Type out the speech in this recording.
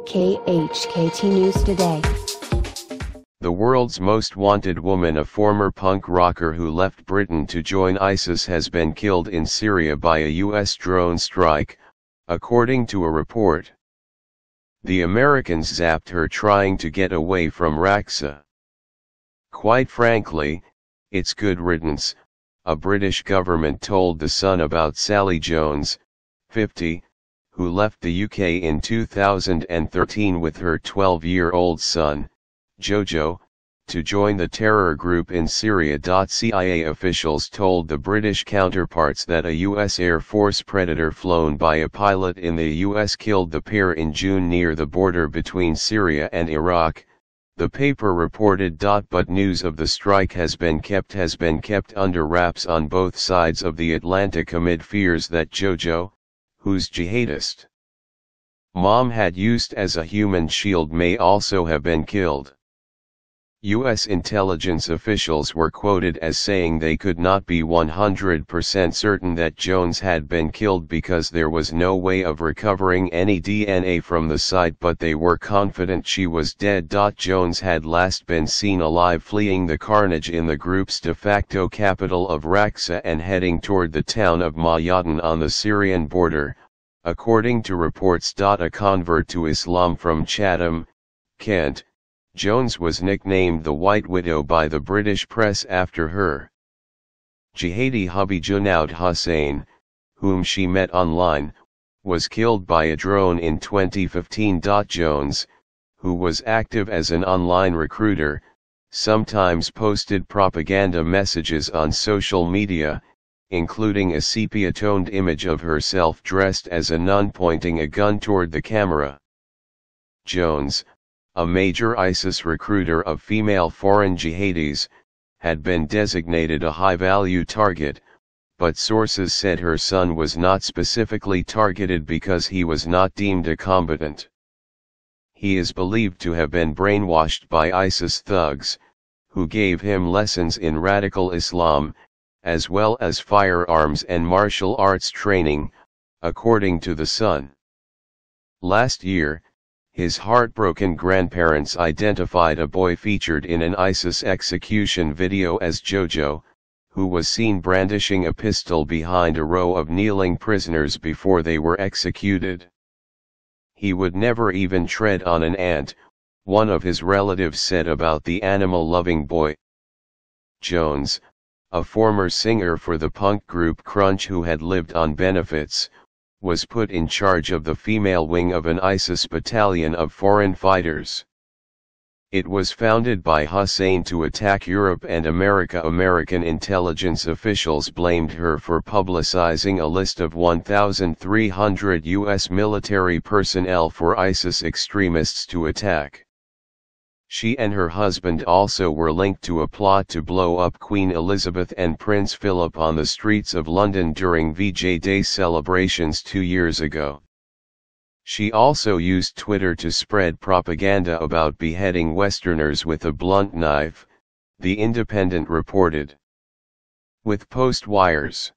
KHKT News Today. The world's most wanted woman, a former punk rocker who left Britain to join ISIS, has been killed in Syria by a U.S. drone strike, according to a report. The Americans zapped her trying to get away from Raqqa. Quite frankly, it's good riddance, a British government told The Sun about Sally Jones, 50, who left the UK in 2013 with her 12-year-old son, JoJo, to join the terror group in Syria.CIA. Officials told the British counterparts that a US Air Force Predator flown by a pilot in the US killed the pair in June near the border between Syria and Iraq. The paper reported. But news of the strike has been kept under wraps on both sides of the Atlantic amid fears that JoJo, whose jihadist mom had used as a human shield, may also have been killed. U.S. intelligence officials were quoted as saying they could not be 100% certain that Jones had been killed because there was no way of recovering any DNA from the site, but they were confident she was dead. Jones had last been seen alive fleeing the carnage in the group's de facto capital of Raqqa and heading toward the town of Mayatan on the Syrian border, according to reports. A convert to Islam from Chatham, Kent, Jones was nicknamed the White Widow by the British press after her jihadi hubby Junaid Hussain, whom she met online, was killed by a drone in 2015. Jones, who was active as an online recruiter, sometimes posted propaganda messages on social media, including a sepia-toned image of herself dressed as a nun pointing a gun toward the camera. Jones, a major ISIS recruiter of female foreign jihadis, had been designated a high-value target, but sources said her son was not specifically targeted because he was not deemed a combatant. He is believed to have been brainwashed by ISIS thugs, who gave him lessons in radical Islam, as well as firearms and martial arts training, according to The Sun. Last year, his heartbroken grandparents identified a boy featured in an ISIS execution video as JoJo, who was seen brandishing a pistol behind a row of kneeling prisoners before they were executed. He would never even tread on an ant, one of his relatives said about the animal-loving boy. Jones, a former singer for the punk group Crunch who had lived on benefits, was put in charge of the female wing of an ISIS battalion of foreign fighters. It was founded by Hussain to attack Europe and America. American intelligence officials blamed her for publicizing a list of 1,300 U.S. military personnel for ISIS extremists to attack. She and her husband also were linked to a plot to blow up Queen Elizabeth and Prince Philip on the streets of London during VJ Day celebrations 2 years ago. She also used Twitter to spread propaganda about beheading Westerners with a blunt knife, The Independent reported. With post wires.